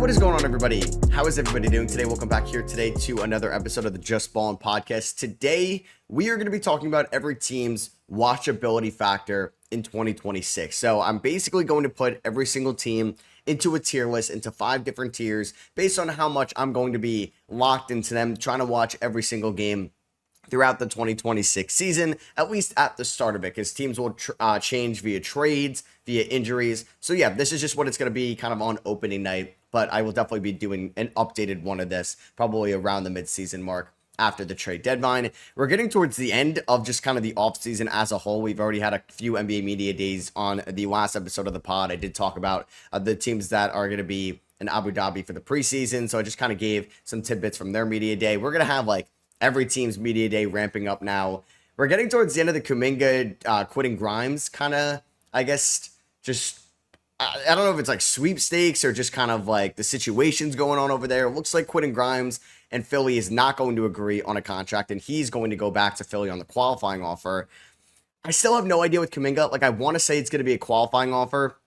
What is going on, everybody? How is everybody doing today? Welcome back here today to another episode of the Just Ballin' Podcast. Today, we are going to be talking about every team's watchability factor in 2026. So I'm basically going to put every single team into a tier list, into 5 different tiers, based on how much I'm going to be locked into them, trying to watch every single game throughout the 2026 season, at least at the start of it, because teams will change via trades, via injuries. So yeah, this is just what it's going to be kind of on opening night, but I will definitely be doing an updated one of this probably around the midseason mark after the trade deadline. We're getting towards the end of just kind of the offseason as a whole. We've already had a few NBA media days. On the last episode of the pod, I did talk about the teams that are going to be in Abu Dhabi for the preseason. So I just kind of gave some tidbits from their media day. We're going to have like every team's media day ramping up now. We're getting towards the end of the Kuminga quitting Grimes kind of, I guess, just, I don't know if it's like sweepstakes or just kind of like the situations going on over there. It looks like quitting Grimes and Philly is not going to agree on a contract, and he's going to go back to Philly on the qualifying offer. I still have no idea with Kuminga. Like, I want to say it's going to be a qualifying offer.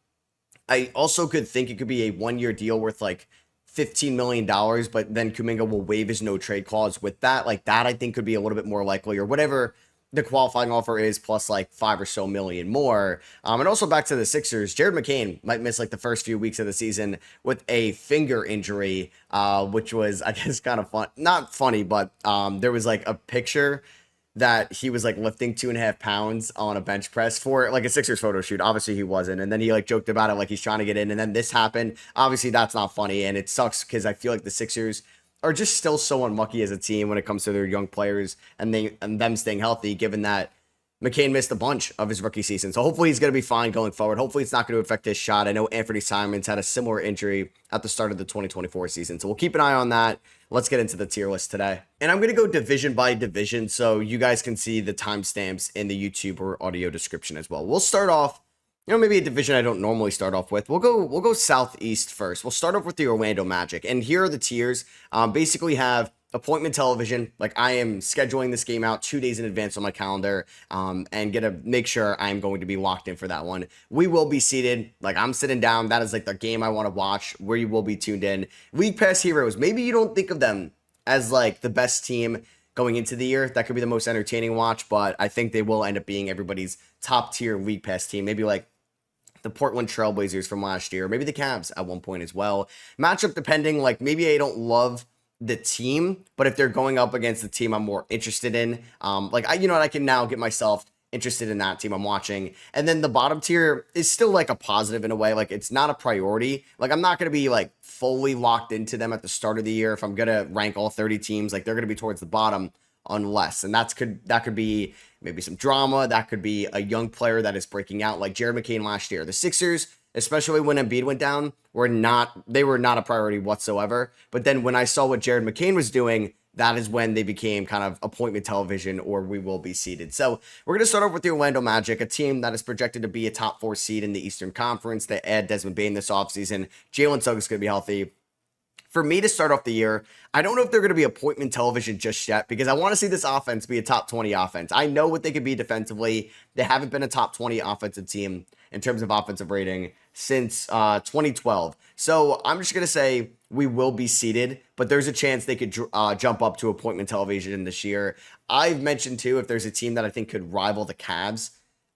I also could think it could be a 1-year deal worth like $15 million, but then Kuminga will waive his no trade clause with that. Like, that I think could be a little bit more likely, or whatever the qualifying offer is, plus like 5 or so million more. And also back to the Sixers, Jared McCain might miss like the first few weeks of the season with a finger injury, which was, I guess, kind of fun. Not funny, but there was like a picture that he was like lifting 2.5 pounds on a bench press for like a Sixers photo shoot. Obviously he wasn't. And then he like joked about it, like he's trying to get in. And then this happened. Obviously that's not funny. And it sucks because I feel like the Sixers are just still so unlucky as a team when it comes to their young players and them staying healthy, given that McCain missed a bunch of his rookie season. So hopefully he's going to be fine going forward. Hopefully it's not going to affect his shot. I know Anthony Simons had a similar injury at the start of the 2024 season. So we'll keep an eye on that. Let's get into the tier list today. And I'm going to go division by division so you guys can see the timestamps in the YouTube or audio description as well. We'll start off, maybe a division I don't normally start off with. We'll go Southeast first. We'll start off with the Orlando Magic. And here are the tiers. Basically have appointment television. Like, I am scheduling this game out 2 days in advance on my calendar, and gonna make sure I'm going to be locked in for that one. We will be seated. Like, I'm sitting down. That is like the game I want to watch, where you will be tuned in. League Pass Heroes. Maybe you don't think of them as like the best team going into the year. That could be the most entertaining watch, but I think they will end up being everybody's top tier League Pass team. Maybe like the Portland Trailblazers from last year, maybe the Cavs at one point as well. Matchup depending, like maybe I don't love the team, but if they're going up against the team I'm more interested in, I can now get myself interested in that team I'm watching. And then the bottom tier is still like a positive in a way. Like, it's not a priority. Like, I'm not going to be like fully locked into them at the start of the year. If I'm going to rank all 30 teams, like, they're going to be towards the bottom unless, and that could be maybe some drama. That could be a young player that is breaking out, like Jared McCain last year. The Sixers, especially when Embiid went down, were not a priority whatsoever. But then when I saw what Jared McCain was doing, that is when they became kind of appointment television, or we will be seated. So we're going to start off with the Orlando Magic, a team that is projected to be a top 4 seed in the Eastern Conference. They add Desmond Bane this offseason. Jalen Suggs is going to be healthy. For me to start off the year, I don't know if they're going to be appointment television just yet, because I want to see this offense be a top 20 offense. I know what they could be defensively. They haven't been a top 20 offensive team in terms of offensive rating since 2012. So I'm just going to say we will be seated, but there's a chance they could jump up to appointment television this year. I've mentioned too, if there's a team that I think could rival the Cavs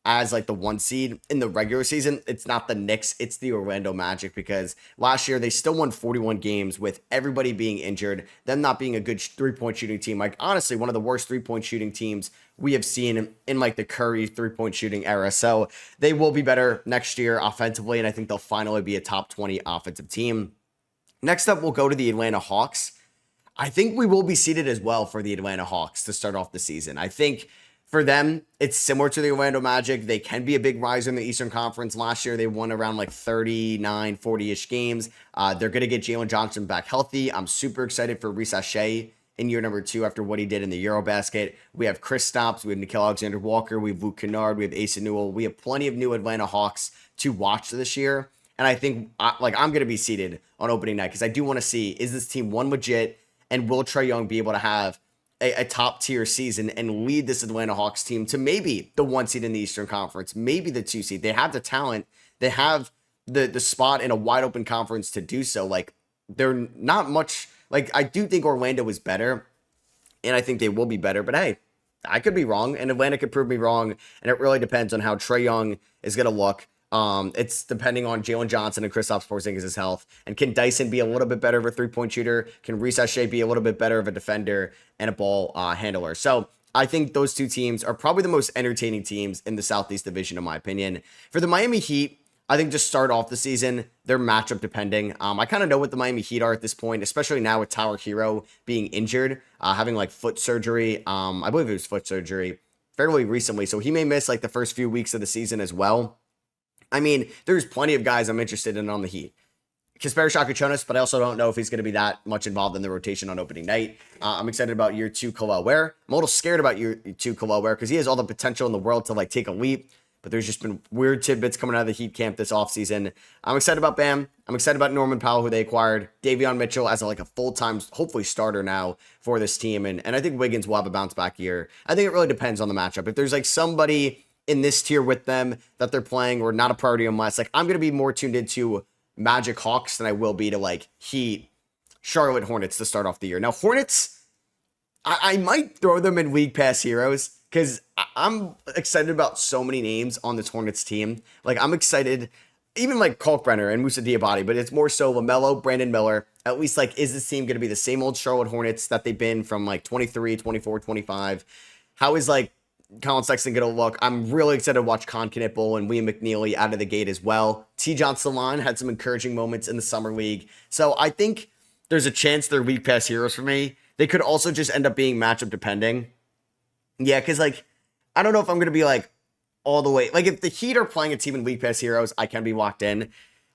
as like the 1 seed in the regular season, it's not the Knicks, it's the Orlando Magic, because last year they still won 41 games with everybody being injured, them not being a good 3-point shooting team. Like, honestly, one of the worst 3-point shooting teams we have seen in like the Curry 3-point shooting era. So they will be better next year offensively, and I think they'll finally be a top 20 offensive team. Next up, we'll go to the Atlanta Hawks. I think we will be seated as well for the Atlanta Hawks to start off the season. I think for them, it's similar to the Orlando Magic. They can be a big riser in the Eastern Conference. Last year, they won around like 39, 40-ish games. They're going to get Jalen Johnson back healthy. I'm super excited for Reece Shea in year number 2 after what he did in the Eurobasket. We have Kristaps, we have Nickeil Alexander-Walker, we have Luke Kennard, we have Asa Newell. We have plenty of new Atlanta Hawks to watch this year. And I think I'm going to be seated on opening night, because I do want to see, is this team one legit, and will Trae Young be able to have a top tier season and lead this Atlanta Hawks team to maybe the 1 seed in the Eastern Conference, maybe the 2 seed. They have the talent. They have the spot in a wide open conference to do so. Like, they're not much like I do think Orlando is better, and I think they will be better. But hey, I could be wrong, and Atlanta could prove me wrong. And it really depends on how Trae Young is going to look. It's depending on Jalen Johnson and Kristaps Porzingis' health. And can Dyson be a little bit better of a three-point shooter? Can Reese Shea be a little bit better of a defender and a ball handler? So I think those two teams are probably the most entertaining teams in the Southeast Division, in my opinion. For the Miami Heat, I think just start off the season, they're matchup depending. I kind of know what the Miami Heat are at this point, especially now with Tyler Hero being injured, having like foot surgery. I believe it was foot surgery fairly recently. So he may miss like the first few weeks of the season as well. I mean, there's plenty of guys I'm interested in on the Heat. Kasperi Shakachonis, but I also don't know if he's going to be that much involved in the rotation on opening night. I'm excited about year 2 Kel'el Ware. I'm a little scared about year 2 Kel'el Ware because he has all the potential in the world to like take a leap. But there's just been weird tidbits coming out of the Heat camp this offseason. I'm excited about Bam. I'm excited about Norman Powell, who they acquired. Davion Mitchell as like a full-time, hopefully starter now for this team. And I think Wiggins will have a bounce back year. I think it really depends on the matchup. If there's like somebody in this tier with them that they're playing or not a priority unless, like I'm going to be more tuned into Magic Hawks than I will be to like Heat, Charlotte Hornets to start off the year. Now Hornets, I might throw them in League Pass Heroes because I'm excited about so many names on this Hornets team. Like I'm excited, even like Kalkbrenner and Musa Diabate, but it's more so LaMelo, Brandon Miller. At least like, is this team going to be the same old Charlotte Hornets that they've been from like 23, 24, 25? How is like Colin Sexton going to look? I'm really excited to watch Con Knipple and William McNeely out of the gate as well. Tidjane Salaün had some encouraging moments in the summer league. So I think there's a chance they're League Pass Heroes for me. They could also just end up being matchup depending. Yeah, because like, I don't know if I'm going to be like all the way. Like if the Heat are playing a team in League Pass Heroes, I can be locked in.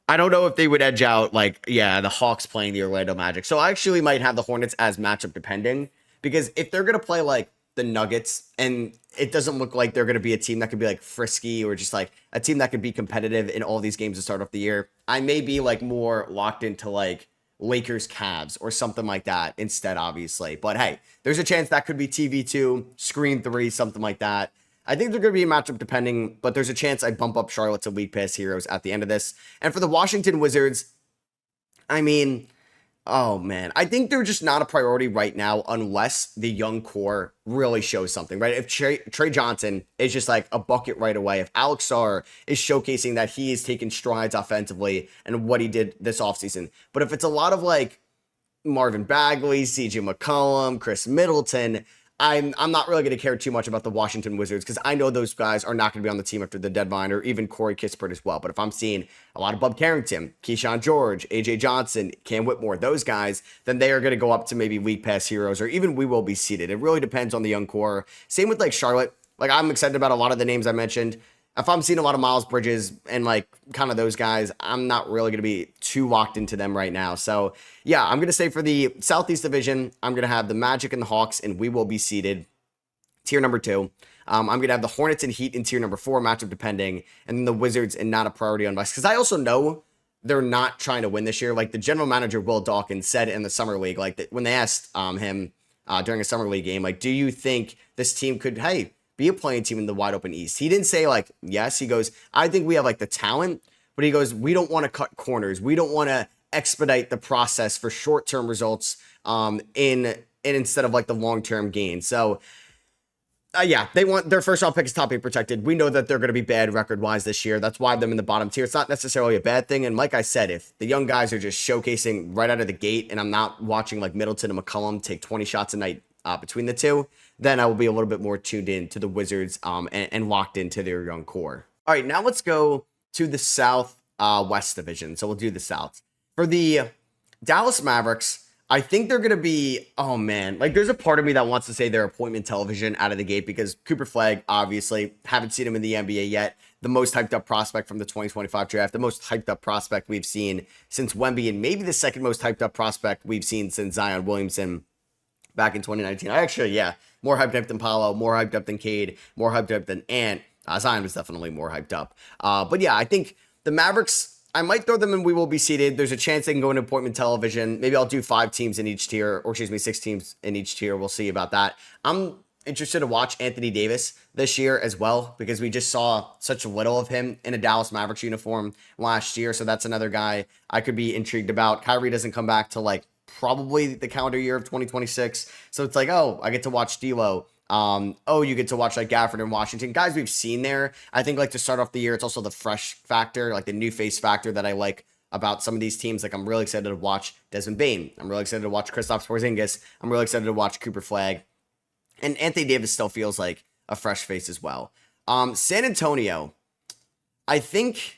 I don't know if they would edge out like, yeah, the Hawks playing the Orlando Magic. So I actually might have the Hornets as matchup depending. Because if they're going to play like the Nuggets and it doesn't look like they're going to be a team that could be like frisky or just like a team that could be competitive in all these games to start off the year, I may be like more locked into like Lakers Cavs or something like that instead, obviously. But hey, there's a chance that could be TV2, Screen 3, something like that. I think they're going to be a matchup depending, but there's a chance I bump up Charlotte to League Pass Heroes at the end of this. And for the Washington Wizards, I mean, oh man, I think they're just not a priority right now unless the young core really shows something, right? If Trey Johnson is just like a bucket right away, if Alex Sarr is showcasing that he is taking strides offensively and what he did this offseason. But if it's a lot of like Marvin Bagley, CJ McCollum, Chris Middleton, I'm not really going to care too much about the Washington Wizards because I know those guys are not going to be on the team after the deadline, or even Corey Kispert as well. But if I'm seeing a lot of Bub Carrington, Keyshawn George, AJ Johnson, Cam Whitmore, those guys, then they are going to go up to maybe League Pass Heroes, or even we will be seated. It really depends on the young core. Same with like Charlotte. Like I'm excited about a lot of the names I mentioned. If I'm seeing a lot of Miles Bridges and like kind of those guys, I'm not really going to be too locked into them right now. So yeah, I'm going to say for the Southeast Division, I'm going to have the Magic and the Hawks, and we will be seated tier number 2. I'm going to have the Hornets and Heat in tier number 4, matchup depending, and then the Wizards and not a priority on us. Because I also know they're not trying to win this year. Like the general manager, Will Dawkins, said in the summer league, like when they asked him during a summer league game, like, do you think this team could, hey, be a playing team in the wide open East? He didn't say like, yes. He goes, I think we have like the talent, but he goes, we don't want to cut corners. We don't want to expedite the process for short-term results instead of like the long-term gain. So yeah, they want their first round pick is top 8 protected. We know that they're going to be bad record-wise this year. That's why them in the bottom tier. It's not necessarily a bad thing. And like I said, if the young guys are just showcasing right out of the gate and I'm not watching like Middleton and McCollum take 20 shots a night between the two, then I will be a little bit more tuned in to the Wizards and locked into their young core. All right, now let's go to the South West Division. So we'll do the South. For the Dallas Mavericks, I think they're going to be, oh man, like there's a part of me that wants to say they're appointment television out of the gate because Cooper Flagg, obviously, haven't seen him in the NBA yet. The most hyped up prospect from the 2025 draft, the most hyped up prospect we've seen since Wemby, and maybe the second most hyped up prospect we've seen since Zion Williamson back in 2019. More hyped up than Paolo, more hyped up than Cade, more hyped up than Ant. Zion was definitely more hyped up. But yeah, I think the Mavericks, I might throw them in we will be seated. There's a chance they can go into appointment television. Maybe I'll do 5 teams in each tier, or excuse me, 6 teams in each tier. We'll see about that. I'm interested to watch Anthony Davis this year as well, because we just saw such little of him in a Dallas Mavericks uniform last year. So that's another guy I could be intrigued about. Kyrie doesn't come back to like probably the calendar year of 2026. So it's like, oh, I get to watch D'Lo. Oh, you get to watch like Gafford and Washington, guys we've seen there. I think like to start off the year, it's also the fresh factor, like the new face factor that I like about some of these teams. Like I'm really excited to watch Desmond Bane. I'm really excited to watch Kristaps Porzingis. I'm really excited to watch Cooper Flag. And Anthony Davis still feels like a fresh face as well. San Antonio, I think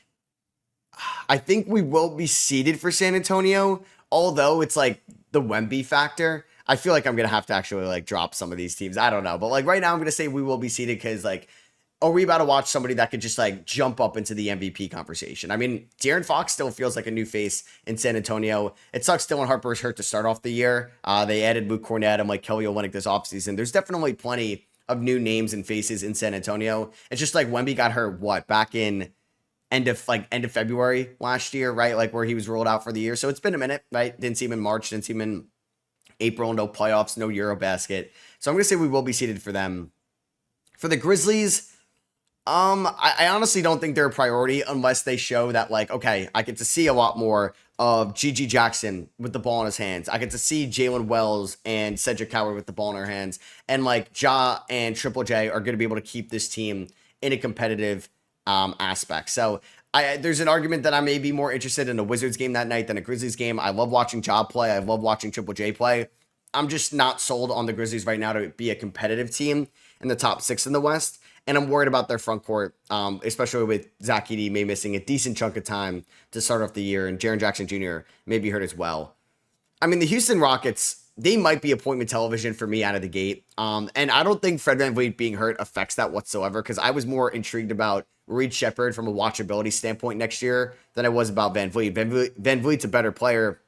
we will be seeded for San Antonio, although it's like the Wemby factor. I feel like I'm going to have to actually like drop some of these teams. I don't know. But like right now I'm going to say we will be seeded because like, are we about to watch somebody that could just like jump up into the MVP conversation? I mean, De'Aaron Fox still feels like a new face in San Antonio. It sucks Dylan Harper's hurt to start off the year. They added Luke Cornett and like Kelly Olynyk this offseason. There's definitely plenty of new names and faces in San Antonio. It's just like Wemby got hurt, back in end of February last year, right? Like where he was rolled out for the year. So it's been a minute, right? Didn't see him in March, didn't see him in April, no playoffs, no Eurobasket. So I'm going to say we will be seeded for them. For the Grizzlies, I honestly don't think they're a priority unless they show that, like, okay, I get to see a lot more of GG Jackson with the ball in his hands. I get to see Jalen Wells and Cedric Howard with the ball in their hands. And, like, Ja and Triple J are going to be able to keep this team in a competitive aspect. So there's an argument that I may be more interested in a Wizards game that night than a Grizzlies game. I love watching Ja play. I love watching Triple J play. I'm just not sold on the Grizzlies right now to be a competitive team in the top 6 in the West. And I'm worried about their front court, especially with Zach Edey may missing a decent chunk of time to start off the year, and Jaren Jackson Jr. may be hurt as well. I mean, the Houston Rockets, they might be appointment television for me out of the gate. And I don't think Fred VanVleet being hurt affects that whatsoever, because I was more intrigued about Reed Shepherd from a watchability standpoint next year than I was about VanVleet. VanVleet's a better player.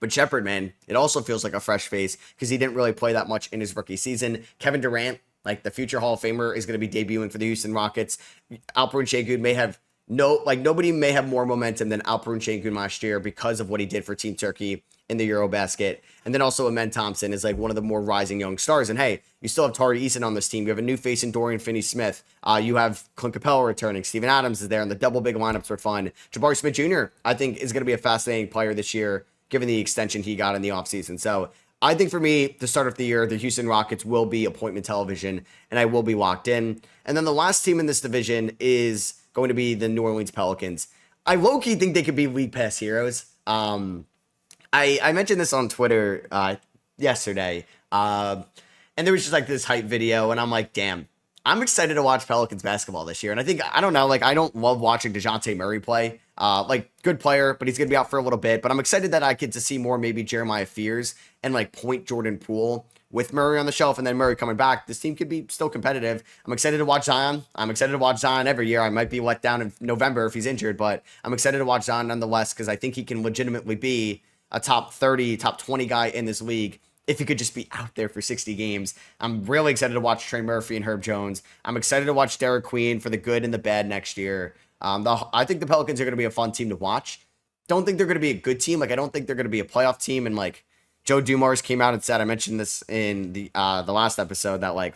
But Shepherd, man, it also feels like a fresh face because he didn't really play that much in his rookie season. Kevin Durant, like the future Hall of Famer, is going to be debuting for the Houston Rockets. Alperen Şengün may have nobody may have more momentum than Alperen Şengün last year because of what he did for Team Turkey in the Eurobasket. And then also Amen Thompson is like one of the more rising young stars. And hey, you still have Tari Eason on this team. You have a new face in Dorian Finney-Smith. You have Clint Capella returning. Steven Adams is there, and the double big lineups are fun. Jabari Smith Jr., I think, is going to be a fascinating player this year, given the extension he got in the offseason. So I think for me, the start of the year, the Houston Rockets will be appointment television, and I will be locked in. And then the last team in this division is going to be the New Orleans Pelicans. I low-key think they could be League Pass heroes. I mentioned this on Twitter yesterday, and there was just like this hype video, and I'm like, damn, I'm excited to watch Pelicans basketball this year. And I don't know, like I don't love watching DeJounte Murray play. Like good player, but he's going to be out for a little bit. But I'm excited that I get to see more maybe Jeremiah Fears and like point Jordan Poole with Murray on the shelf, and then Murray coming back. This team could be still competitive. I'm excited to watch Zion. I'm excited to watch Zion every year. I might be let down in November if he's injured, but I'm excited to watch Zion nonetheless because I think he can legitimately be a top 30, top 20 guy in this league if he could just be out there for 60 games. I'm really excited to watch Trey Murphy and Herb Jones. I'm excited to watch Derek Queen for the good and the bad next year. I think the Pelicans are going to be a fun team to watch. Don't think they're going to be a good team. Like, I don't think they're going to be a playoff team. And like Joe Dumars came out and said, I mentioned this in the last episode, that like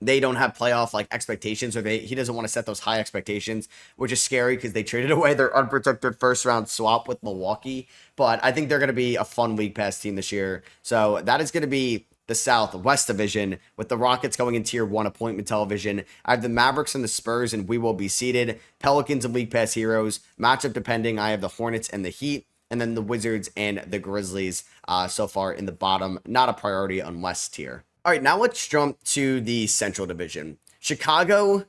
they don't have playoff like expectations, or he doesn't want to set those high expectations, which is scary because they traded away their unprotected first round swap with Milwaukee. But I think they're going to be a fun League Pass team this year. So that is going to be the Southwest Division, with the Rockets going in Tier 1 appointment television. I have the Mavericks and the Spurs, and we will be seated. Pelicans and League Pass heroes. Matchup depending, I have the Hornets and the Heat, and then the Wizards and the Grizzlies so far in the bottom. Not a priority unless tier. All right, now let's jump to the Central Division. Chicago,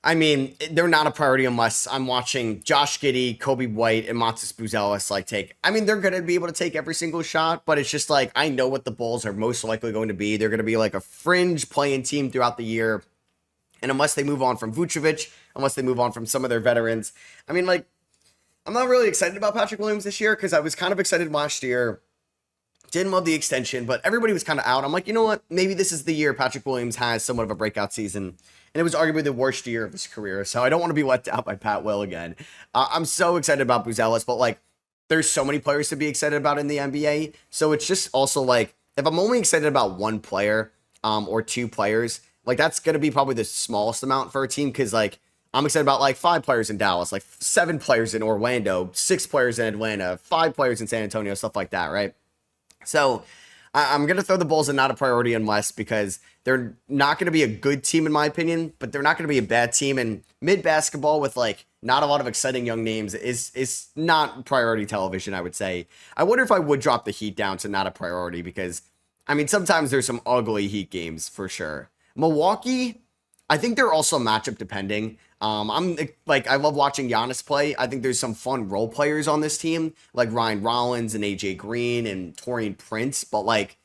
I mean, they're not a priority unless I'm watching Josh Giddey, Kobe White, and Matas Buzelis like take. I mean, they're going to be able to take every single shot, but it's just like I know what the Bulls are most likely going to be. They're going to be like a fringe playing team throughout the year. And unless they move on from Vucevic, unless they move on from some of their veterans, I mean, like, I'm not really excited about Patrick Williams this year because I was kind of excited last year. Didn't love the extension, but everybody was kind of out. I'm like, you know what? Maybe this is the year Patrick Williams has somewhat of a breakout season. And it was arguably the worst year of his career. So I don't want to be let down by Pat Will again. I'm so excited about Buzelis, but like, there's so many players to be excited about in the NBA. So it's just also like, if I'm only excited about one player, or 2 players. Like that's going to be probably the smallest amount for a team because like I'm excited about like 5 players in Dallas, like 7 players in Orlando, 6 players in Atlanta, 5 players in San Antonio, stuff like that, right? So I'm going to throw the Bulls in not a priority unless because they're not going to be a good team in my opinion, but they're not going to be a bad team. And mid basketball with like not a lot of exciting young names is not priority television, I would say. I wonder if I would drop the Heat down to not a priority because I mean sometimes there's some ugly Heat games for sure. Milwaukee, I think they're also matchup depending. I'm like I love watching Giannis play. I think there's some fun role players on this team, like Ryan Rollins and AJ Green and Torian Prince. But like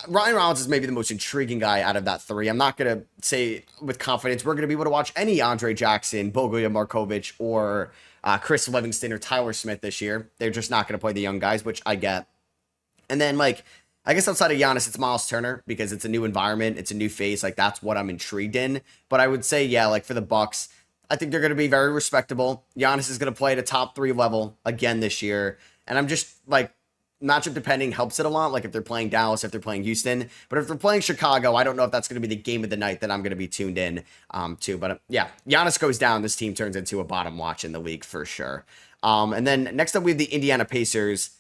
Ryan Rollins is maybe the most intriguing guy out of that 3. I'm not gonna say with confidence we're gonna be able to watch any Andre Jackson, Bogoya Markovic, or Chris Livingston or Tyler Smith this year. They're just not gonna play the young guys, which I get. And then like I guess outside of Giannis, it's Miles Turner because it's a new environment, it's a new face. Like that's what I'm intrigued in. But I would say, yeah, like for the Bucks, I think they're going to be very respectable. Giannis is going to play at a top 3 level again this year, and I'm just like matchup depending helps it a lot. Like if they're playing Dallas, if they're playing Houston, but if they're playing Chicago, I don't know if that's going to be the game of the night that I'm going to be tuned in to. But yeah, Giannis goes down, this team turns into a bottom watch in the league for sure. And then next up we have the Indiana Pacers.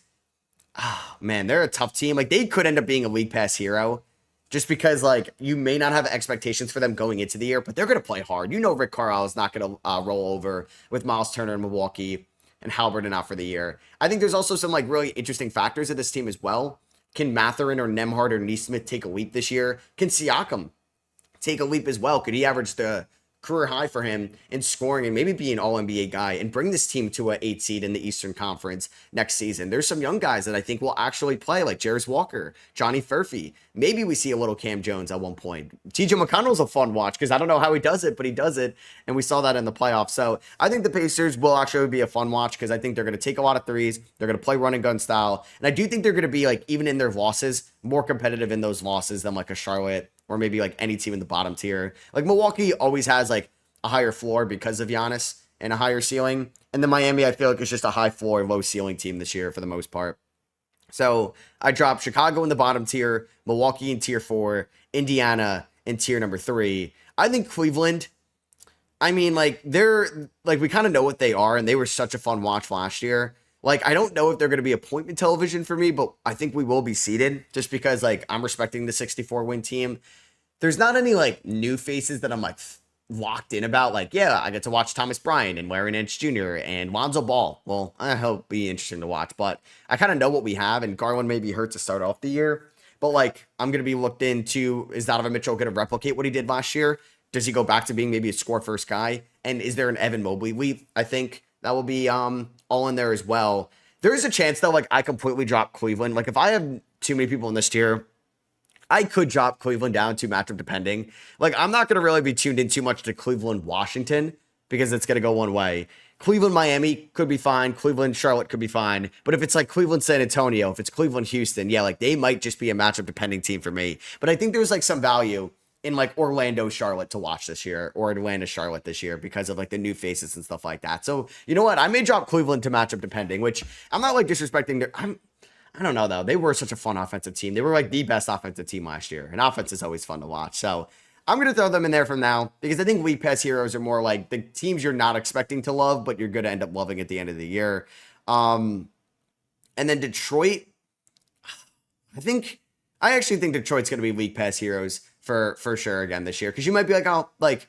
Oh, man, they're a tough team. Like they could end up being a league pass hero just because like you may not have expectations for them going into the year, but they're going to play hard. You know, Rick Carlisle is not going to roll over with Miles Turner in Milwaukee and Halliburton out for the year. I think there's also some like really interesting factors of this team as well. Can Mathurin or Nembhard or Neesmith take a leap this year? Can Siakam take a leap as well? Could he average the career high for him in scoring and maybe be an all NBA guy and bring this team to an 8 seed in the Eastern Conference next season? There's some young guys that I think will actually play, like Jarris Walker, Johnny Furphy. Maybe we see a little Cam Jones at one point. TJ McConnell's a fun watch because I don't know how he does it, but he does it. And we saw that in the playoffs. So I think the Pacers will actually be a fun watch because I think they're going to take a lot of threes. They're going to play run and gun style. And I do think they're going to be like, even in their losses, more competitive in those losses than like a Charlotte or maybe like any team in the bottom tier. Like Milwaukee always has like a higher floor because of Giannis and a higher ceiling. And then Miami, I feel like it's just a high floor, low ceiling team this year for the most part. So I dropped Chicago in the bottom tier, Milwaukee in tier 4, Indiana in tier number 3. I think Cleveland, I mean, like they're like, we kind of know what they are and they were such a fun watch last year. Like, I don't know if they're going to be appointment television for me, but I think we will be seeded just because like I'm respecting the 64 win team. There's not any like new faces that I'm like locked in about. Like, yeah, I get to watch Thomas Bryant and Larry Nance Jr. and Lonzo Ball. Well, I hope it'll be interesting to watch, but I kind of know what we have, and Garland may be hurt to start off the year. But like, I'm going to be looked into, is Donovan Mitchell going to replicate what he did last year? Does he go back to being maybe a score first guy? And is there an Evan Mobley leap? I think that will be all in there as well. There is a chance though, like I completely drop Cleveland. Like if I have too many people in this tier, I could drop Cleveland down to matchup depending. Like I'm not going to really be tuned in too much to Cleveland, Washington, because it's going to go one way. Cleveland, Miami could be fine. Cleveland, Charlotte could be fine. But if it's like Cleveland, San Antonio, if it's Cleveland, Houston, yeah, like they might just be a matchup depending team for me. But I think there's like some value in like Orlando, Charlotte to watch this year, or Atlanta, Charlotte this year because of like the new faces and stuff like that. So you know what? I may drop Cleveland to matchup depending, which I'm not like disrespecting their, I don't know though. They were such a fun offensive team. They were like the best offensive team last year, and offense is always fun to watch. So I'm going to throw them in there from now because I think League Pass heroes are more like the teams you're not expecting to love, but you're going to end up loving at the end of the year. And then Detroit, I actually think Detroit's going to be League Pass heroes for sure again this year. Because you might be like, oh, like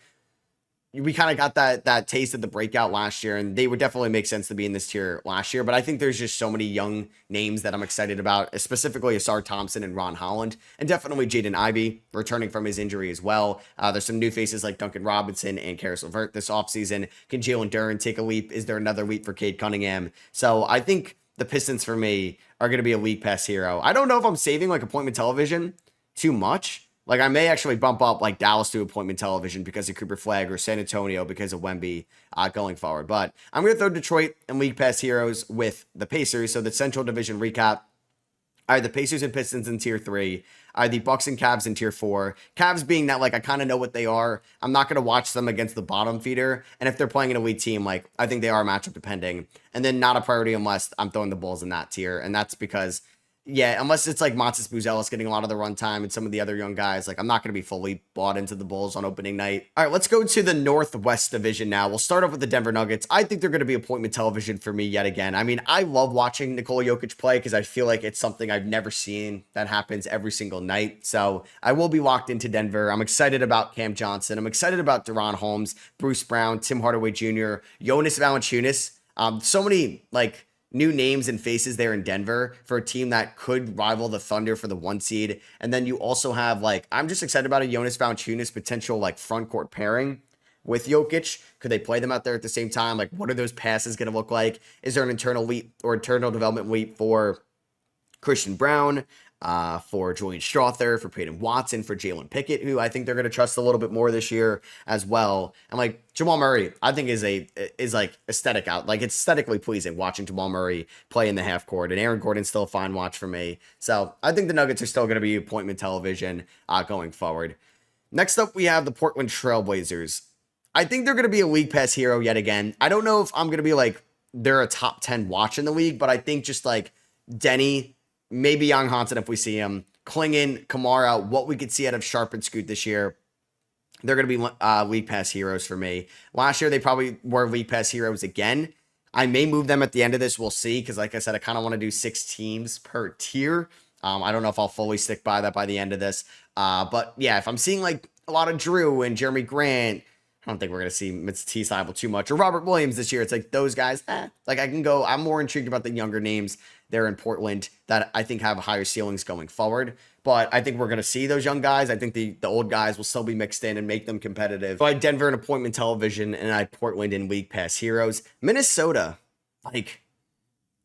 we kind of got that taste of the breakout last year, and they would definitely make sense to be in this tier last year. But I think there's just so many young names that I'm excited about, specifically Asar Thompson and Ron Holland, and definitely Jaden Ivey returning from his injury as well. There's some new faces like Duncan Robinson and Karis LeVert this offseason. Can Jalen Duren take a leap? Is there another leap for Cade Cunningham? So I think the Pistons for me are going to be a League Pass hero. I don't know if I'm saving like appointment television too much. Like I may actually bump up like Dallas to appointment television because of Cooper Flagg, or San Antonio because of Wemby going forward. But I'm going to throw Detroit and League Pass heroes with the Pacers. So the Central Division recap. Are the Pacers and Pistons in tier 3. Are the Bucks and Cavs in tier 4. Cavs being that like I kind of know what they are. I'm not going to watch them against the bottom feeder. And if they're playing an elite team, like I think they are matchup depending. And then not a priority unless I'm throwing the Bulls in that tier. And that's because yeah, unless it's like Montes Buzelis getting a lot of the run time and some of the other young guys, like I'm not going to be fully bought into the Bulls on opening night. All right, let's go to the Northwest Division now. We'll start off with the Denver Nuggets. I think they're going to be appointment television for me yet again. I mean, I love watching Nikola Jokic play because I feel like it's something I've never seen that happens every single night. So I will be locked into Denver. I'm excited about Cam Johnson. I'm excited about Deron Holmes, Bruce Brown, Tim Hardaway Jr., Jonas Valanciunas. So many like new names and faces there in Denver for a team that could rival the Thunder for the 1 seed. And then you also have like, I'm just excited about a Jonas Valanciunas potential like front court pairing with Jokic. Could they play them out there at the same time? Like, what are those passes going to look like? Is there an internal leap or internal development leap for Christian Brown, for Julian Strawther, for Peyton Watson, for Jalen Pickett, who I think they're going to trust a little bit more this year as well. And like Jamal Murray, I think is like aesthetic out. Like it's aesthetically pleasing watching Jamal Murray play in the half court, and Aaron Gordon's still a fine watch for me. So I think the Nuggets are still going to be appointment television going forward. Next up, we have the Portland Trailblazers. I think they're going to be a league pass hero yet again. I don't know if I'm going to be like, they're a top 10 watch in the league, but I think just like Denny, maybe Young Hansen if we see him, Klingon, Kamara, what we could see out of Sharp and Scoot this year. They're going to be league pass heroes for me. Last year, they probably were league pass heroes again. I may move them at the end of this. We'll see. Because like I said, I kind of want to do 6 teams per tier. I don't know if I'll fully stick by that by the end of this. But yeah, if I'm seeing like a lot of Drew and Jeremy Grant, I don't think we're going to see Matisse Thybulle too much. Or Robert Williams this year. It's like those guys, like I can go. I'm more intrigued about the younger names there in Portland that I think have higher ceilings going forward. But I think we're going to see those young guys. I think the old guys will still be mixed in and make them competitive. So I had Denver in appointment television, and I had Portland in league pass heroes. Minnesota, like,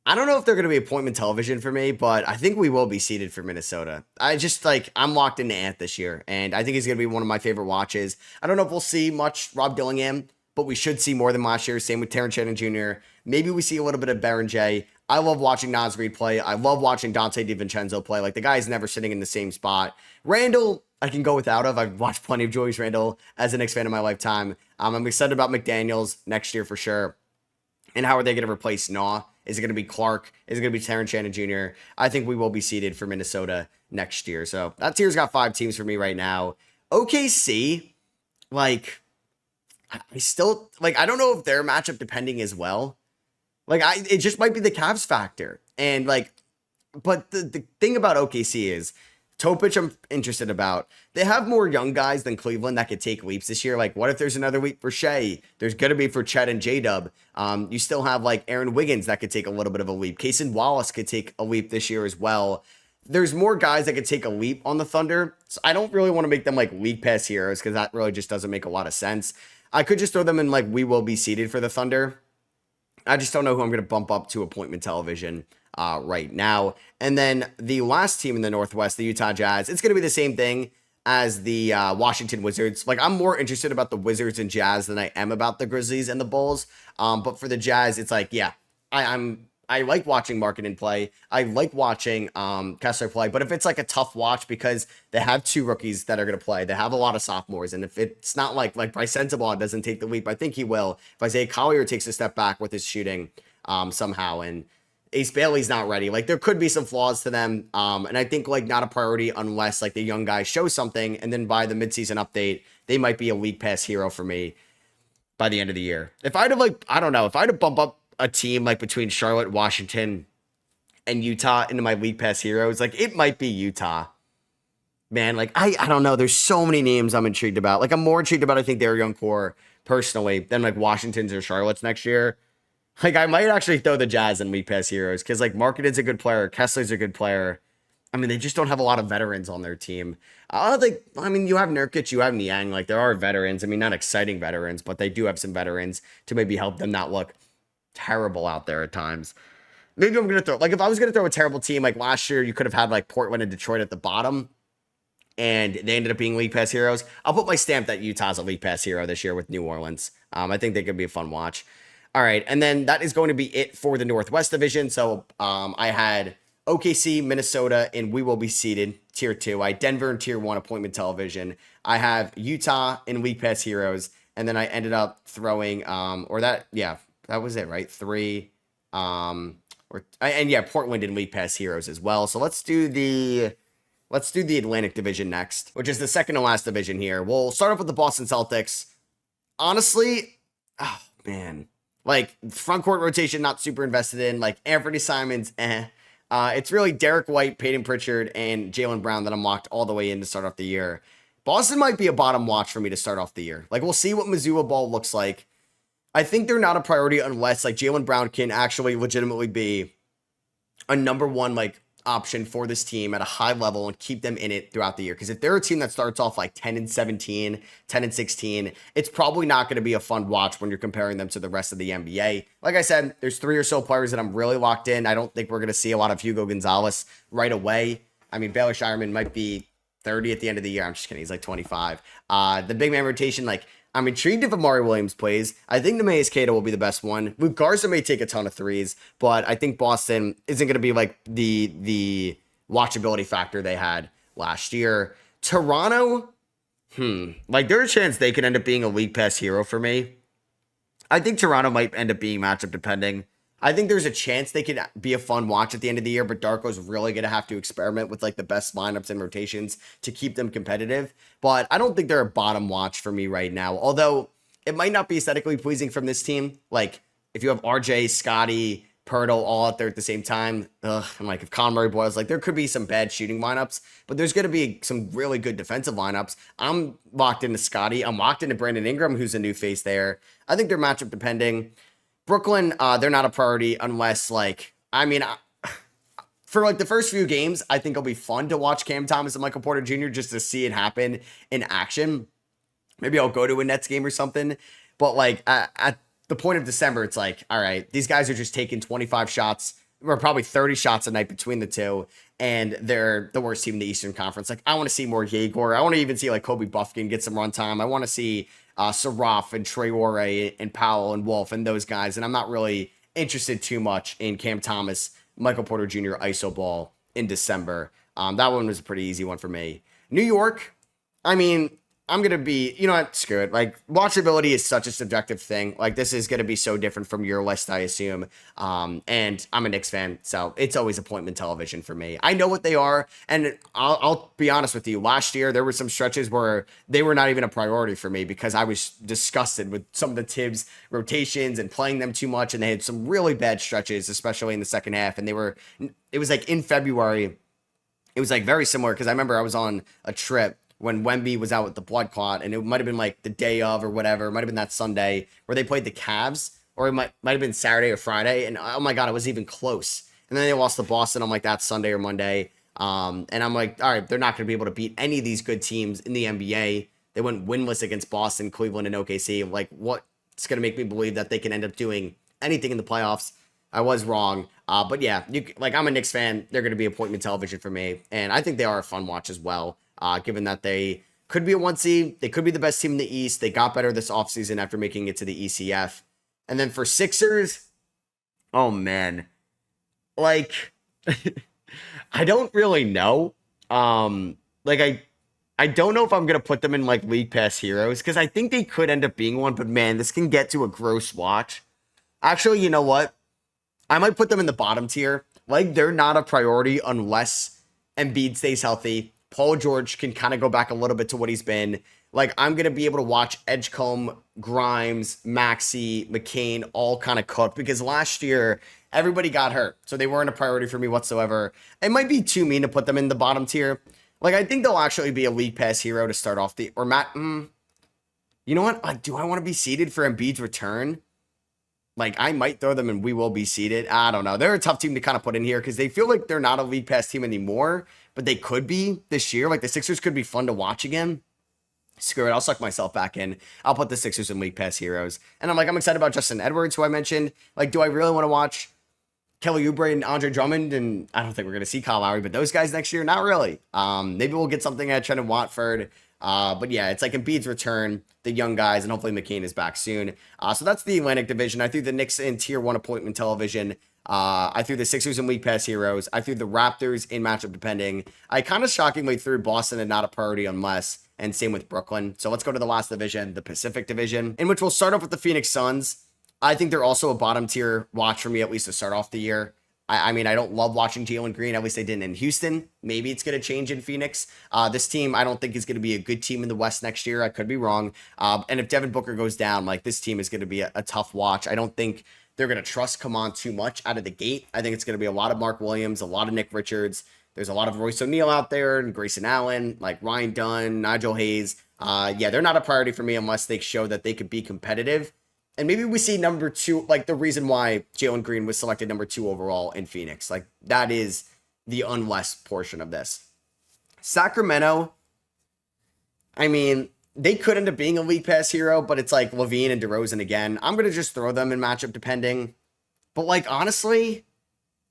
I don't know if they're going to be appointment television for me, but I think we will be seated for Minnesota. I'm locked into Ant this year, and I think he's going to be one of my favorite watches. I don't know if we'll see much Rob Dillingham, but we should see more than last year. Same with Terrence Shannon Jr. Maybe we see a little bit of Baron J. I love watching Naz Reid play. I love watching Dante DiVincenzo play. Like, the guy is never sitting in the same spot. Randall, I can go without of. I've watched plenty of Julius Randle as an Knicks fan in my lifetime. I'm excited about McDaniels next year for sure. And how are they going to replace Naw? Is it going to be Clark? Is it going to be Terrence Shannon Jr.? I think we will be seated for Minnesota next year. So that tier's got 5 teams for me right now. OKC, like, I still, like, I don't know if they're matchup depending as well. Like, it just might be the Cavs factor. And, like, but the thing about OKC is, Topic I'm interested about. They have more young guys than Cleveland that could take leaps this year. Like, what if there's another leap for Shea? There's going to be for Chet and J-Dub. You still have, like, Aaron Wiggins that could take a little bit of a leap. Cason Wallace could take a leap this year as well. There's more guys that could take a leap on the Thunder. So I don't really want to make them, like, league pass heroes because that really just doesn't make a lot of sense. I could just throw them in, like, we will be seated for the Thunder. I just don't know who I'm going to bump up to appointment television right now. And then the last team in the Northwest, the Utah Jazz, it's going to be the same thing as the Washington Wizards. Like, I'm more interested about the Wizards and Jazz than I am about the Grizzlies and the Bulls. But for the Jazz, it's like, yeah, I like watching Markkanen play. I like watching Kessler play. But if it's like a tough watch because they have 2 rookies that are going to play, they have a lot of sophomores. And if it's not like Bryce Sensabaugh doesn't take the leap, I think he will. If Isaiah Collier takes a step back with his shooting somehow, and Ace Bailey's not ready. Like, there could be some flaws to them. And I think, like, not a priority unless, like, the young guys show something. And then by the midseason update, they might be a league pass hero for me by the end of the year. If I'd have, like, I don't know, if I had to bump up a team, like, between Charlotte, Washington, and Utah into my league pass heroes, like, it might be Utah. Man, like, I don't know. There's so many names I'm intrigued about. Like, I'm more intrigued about, I think, their young core, personally, than, like, Washington's or Charlotte's next year. Like, I might actually throw the Jazz in league pass heroes because, like, Markkanen's a good player. Kessler's a good player. I mean, they just don't have a lot of veterans on their team. I don't think, I mean, you have Nurkic, you have Niang. Like, there are veterans. I mean, not exciting veterans, but they do have some veterans to maybe help them not look terrible out there at times. Maybe I'm going to throw, like, if I was going to throw a terrible team, like last year, you could have had, like, Portland and Detroit at the bottom, and they ended up being league pass heroes. I'll put my stamp that Utah's a league pass hero this year with New Orleans. I think they could be a fun watch. All right, and then that is going to be it for the Northwest Division. So I had OKC, Minnesota, and we will be seated Tier 2. I had Denver in Tier 1 appointment television. I have Utah in League Pass Heroes, and then I ended up throwing, that was it, right? 3. And yeah, Portland in League Pass Heroes as well. So let's do the Atlantic Division next, which is the second to last division here. We'll start off with the Boston Celtics. Honestly, oh man, like front court rotation, not super invested in. Like Anthony Simons, it's really Derek White, Peyton Pritchard, and Jaylen Brown that I'm locked all the way in to start off the year. Boston might be a bottom watch for me to start off the year. Like we'll see what Missoula ball looks like. I think they're not a priority unless like Jaylen Brown can actually legitimately be a number one like option for this team at a high level and keep them in it throughout the year. Because if they're a team that starts off like 10-17, 10-16, it's probably not going to be a fun watch when you're comparing them to the rest of the NBA. Like I said, there's 3 or so players that I'm really locked in. I don't think we're going to see a lot of Hugo Gonzalez right away. I mean, Baylor Shireman might be 30 at the end of the year. I'm just kidding. He's like 25. The big man rotation, like I'm intrigued if Amari Williams plays. I think Neemias Queta will be the best one. Luke Garza may take a ton of threes, but I think Boston isn't going to be like the watchability factor they had last year. Toronto, like there's a chance they could end up being a League Pass hero for me. I think Toronto might end up being matchup depending. I think there's a chance they could be a fun watch at the end of the year, but Darko's really going to have to experiment with like the best lineups and rotations to keep them competitive. But I don't think they're a bottom watch for me right now, although it might not be aesthetically pleasing from this team. Like if you have RJ, Scotty, Pirtle all out there at the same time, and like if Conroy boils, like there could be some bad shooting lineups, but there's going to be some really good defensive lineups. I'm locked into Scotty. I'm locked into Brandon Ingram, who's a new face there. I think they're matchup depending. Brooklyn, they're not a priority unless, like, I mean, for like the first few games, I think it'll be fun to watch Cam Thomas and Michael Porter Jr. just to see it happen in action. Maybe I'll go to a Nets game or something. But like at the point of December, it's like, all right, these guys are just taking 25 shots or probably 30 shots a night between the two, and they're the worst team in the Eastern Conference. Like, I want to see more Jaeger. I want to even see like Kobe Buffkin get some run time. I want to see Saraf and Traore and Powell and Wolf and those guys. And I'm not really interested too much in Cam Thomas, Michael Porter Jr. ISO ball in December. That one was a pretty easy one for me. New York, I mean, I'm going to be, you know what, screw it. Like, watchability is such a subjective thing. Like, this is going to be so different from your list, I assume. And I'm a Knicks fan, so it's always appointment television for me. I know what they are, and I'll be honest with you. Last year, there were some stretches where they were not even a priority for me because I was disgusted with some of the Tibbs rotations and playing them too much, and they had some really bad stretches, especially in the second half. And it was like in February, it was like very similar because I remember I was on a trip when Wemby was out with the blood clot, and it might have been like the day of or whatever. It might have been that Sunday where they played the Cavs, or it might have been Saturday or Friday. And oh my God, it was even close. And then they lost to Boston on like that Sunday or Monday. And I'm like, all right, they're not going to be able to beat any of these good teams in the NBA. They went winless against Boston, Cleveland, and OKC. Like, what's going to make me believe that they can end up doing anything in the playoffs? I was wrong. But yeah, I'm a Knicks fan. They're going to be appointment television for me. And I think they are a fun watch as well. Given that they could be a 1 seed, they could be the best team in the East. They got better this offseason after making it to the ECF. And then for Sixers, oh man, like, I don't really know. I don't know if I'm going to put them in like League Pass heroes because I think they could end up being one, but man, this can get to a gross watch. Actually, you know what? I might put them in the bottom tier. Like, they're not a priority unless Embiid stays healthy. Paul George can kind of go back a little bit to what he's been. Like, I'm going to be able to watch Edgecombe, Grimes, Maxey, McCain all kind of cook because last year everybody got hurt. So they weren't a priority for me whatsoever. It might be too mean to put them in the bottom tier. Like, I think they'll actually be a League Pass hero to start off the, or Matt, you know what? Like, do I want to be seeded for Embiid's return? Like, I might throw them and we will be seeded. I don't know. They're a tough team to kind of put in here because they feel like they're not a League Pass team anymore, but they could be this year. Like, the Sixers could be fun to watch again. Screw it. I'll suck myself back in. I'll put the Sixers in League Pass heroes. And I'm excited about Justin Edwards, who I mentioned. Like, do I really want to watch Kelly Oubre and Andre Drummond? And I don't think we're going to see Kyle Lowry, but those guys next year, not really. Maybe we'll get something at Trendon Watford. But yeah, it's like Embiid's return, the young guys, and hopefully McCain is back soon. So that's the Atlantic Division. I threw the Knicks in Tier 1 appointment television. I threw the Sixers in League Pass heroes. I threw the Raptors in matchup depending. I kind of shockingly threw Boston and not a priority unless, and same with Brooklyn. So let's go to the last division, the Pacific Division, in which we'll start off with the Phoenix Suns. I think they're also a bottom tier watch for me, at least to start off the year. I mean, I don't love watching Jalen Green. At least they didn't in Houston. Maybe it's going to change in Phoenix. This team, I don't think is going to be a good team in the West next year. I could be wrong. And if Devin Booker goes down, like this team is going to be a tough watch. I don't think they're going to trust Kaman too much out of the gate. I think it's going to be a lot of Mark Williams, a lot of Nick Richards. There's a lot of Royce O'Neal out there and Grayson Allen, like Ryan Dunn, Nigel Hayes. Yeah, they're not a priority for me unless they show that they could be competitive. And maybe we see number 2, like the reason why Jalen Green was selected number 2 overall in Phoenix. Like that is the unless portion of this. Sacramento, I mean, they could end up being a league pass hero, but it's like LaVine and DeRozan again. I'm going to just throw them in matchup depending. But like, honestly,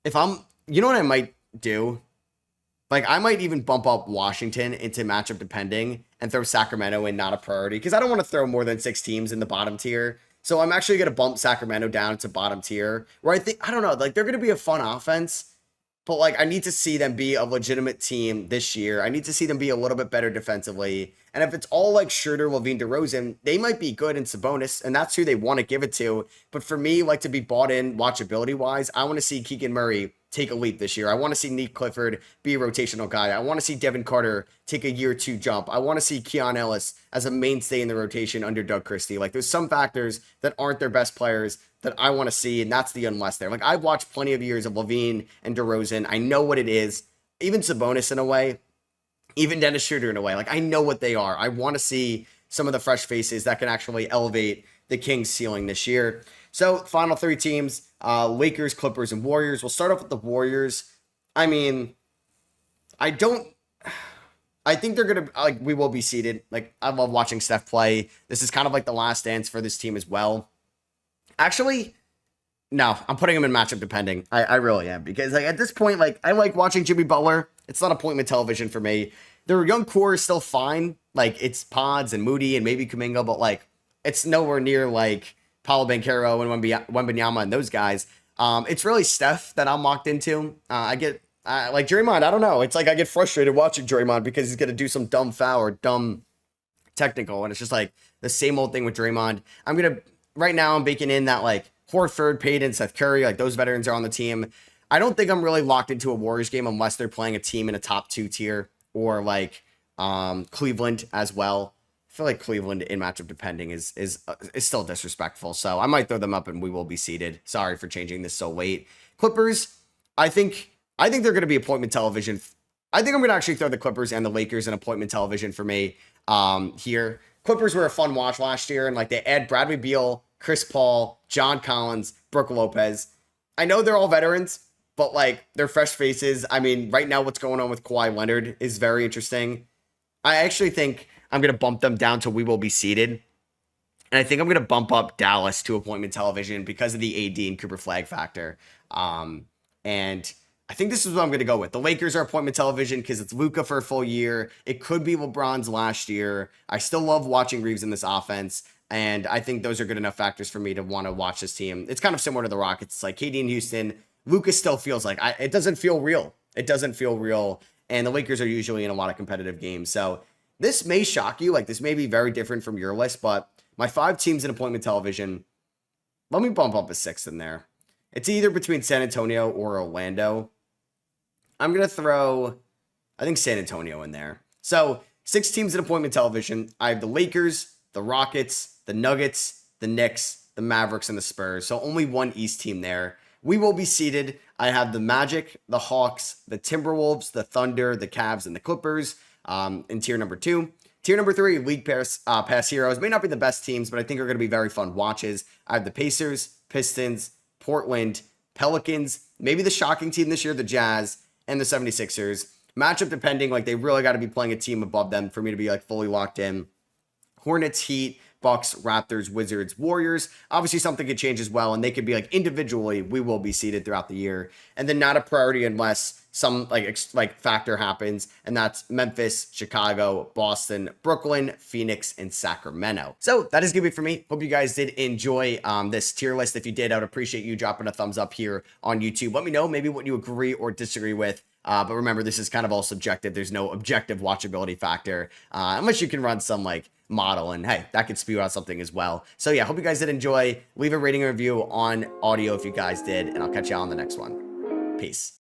if you know what I might do? Like, I might even bump up Washington into matchup depending and throw Sacramento in not a priority because I don't want to throw more than 6 teams in the bottom tier. So I'm actually going to bump Sacramento down to bottom tier where I don't know, like they're going to be a fun offense, but like I need to see them be a legitimate team this year. I need to see them be a little bit better defensively. And if it's all like Schroeder, LaVine, DeRozan, they might be good in Sabonis, and that's who they want to give it to. But for me, like to be bought in watchability wise, I want to see Keegan Murray take a leap this year. I want to see Nick Clifford be a rotational guy. I want to see Devin Carter take a year 2 jump. I want to see Keon Ellis as a mainstay in the rotation under Doug Christie. Like there's some factors that aren't their best players that I want to see, and that's the unless there. Like I've watched plenty of years of LaVine and DeRozan. I know what it is. Even Sabonis in a way. Even Dennis Schroeder in a way. Like I know what they are. I want to see some of the fresh faces that can actually elevate the Kings' ceiling this year. So final 3 teams, Lakers, Clippers, and Warriors. We'll start off with the Warriors. I mean, I think they're going to, like, we will be seeded. Like, I love watching Steph play. This is kind of like the last dance for this team as well. Actually, no, I'm putting them in matchup depending. I really am. Because, like, at this point, like, I like watching Jimmy Butler. It's not appointment television for me. Their young core is still fine. Like, it's Pods and Moody and maybe Kuminga, but, like, it's nowhere near, like, Paolo Banchero and Wembanyama and those guys. It's really Steph that I'm locked into. I get like Draymond. I don't know. It's like I get frustrated watching Draymond because he's going to do some dumb foul or dumb technical. And it's just like the same old thing with Draymond. Right now I'm baking in that like Horford, Payton, Seth Curry, like those veterans are on the team. I don't think I'm really locked into a Warriors game unless they're playing a team in a top 2 tier or like Cleveland as well. I feel like Cleveland in matchup depending is still disrespectful. So I might throw them up and we will be seeded. Sorry for changing this so late. Clippers, I think they're going to be appointment television. I think I'm going to actually throw the Clippers and the Lakers in appointment television for me here. Clippers were a fun watch last year, and like they add Bradley Beal, Chris Paul, John Collins, Brook Lopez. I know they're all veterans, but like they're fresh faces. I mean, right now what's going on with Kawhi Leonard is very interesting. I actually think I'm going to bump them down to we will be seeded. And I think I'm going to bump up Dallas to appointment television because of the AD and Cooper Flag factor. And I think this is what I'm going to go with. The Lakers are appointment television because it's Luka for a full year. It could be LeBron's last year. I still love watching Reeves in this offense. And I think those are good enough factors for me to want to watch this team. It's kind of similar to the Rockets. It's like KD in Houston. Luka still feels like it doesn't feel real. It doesn't feel real. And the Lakers are usually in a lot of competitive games. So this may shock you. Like this may be very different from your list, but my 5 teams in appointment television, let me bump up a 6th in there. It's either between San Antonio or Orlando. I'm going to throw, I think, San Antonio in there. So 6 teams in appointment television. I have the Lakers, the Rockets, the Nuggets, the Knicks, the Mavericks, and the Spurs. So only one East team there. We will be seeded. I have the Magic, the Hawks, the Timberwolves, the Thunder, the Cavs, and the Clippers in tier number 2. Tier number 3, League Pass Heroes. May not be the best teams, but I think are going to be very fun watches. I have the Pacers, Pistons, Portland, Pelicans, maybe the shocking team this year, the Jazz, and the 76ers. Matchup depending, like they really got to be playing a team above them for me to be like fully locked in. Hornets, Heat, Bucks, Raptors, Wizards, Warriors. Obviously something could change as well, and they could be like individually, we will be seeded throughout the year. And then not a priority unless some like factor happens, and that's Memphis, Chicago, Boston, Brooklyn, Phoenix, and Sacramento. So that is going to be for me. Hope you guys did enjoy this tier list. If you did, I would appreciate you dropping a thumbs up here on YouTube. Let me know maybe what you agree or disagree with. But remember, this is kind of all subjective. There's no objective watchability factor unless you can run some like model, and hey, that could spew out something as well. So yeah, hope you guys did enjoy. Leave a rating and review on audio if you guys did, and I'll catch you on the next one. Peace.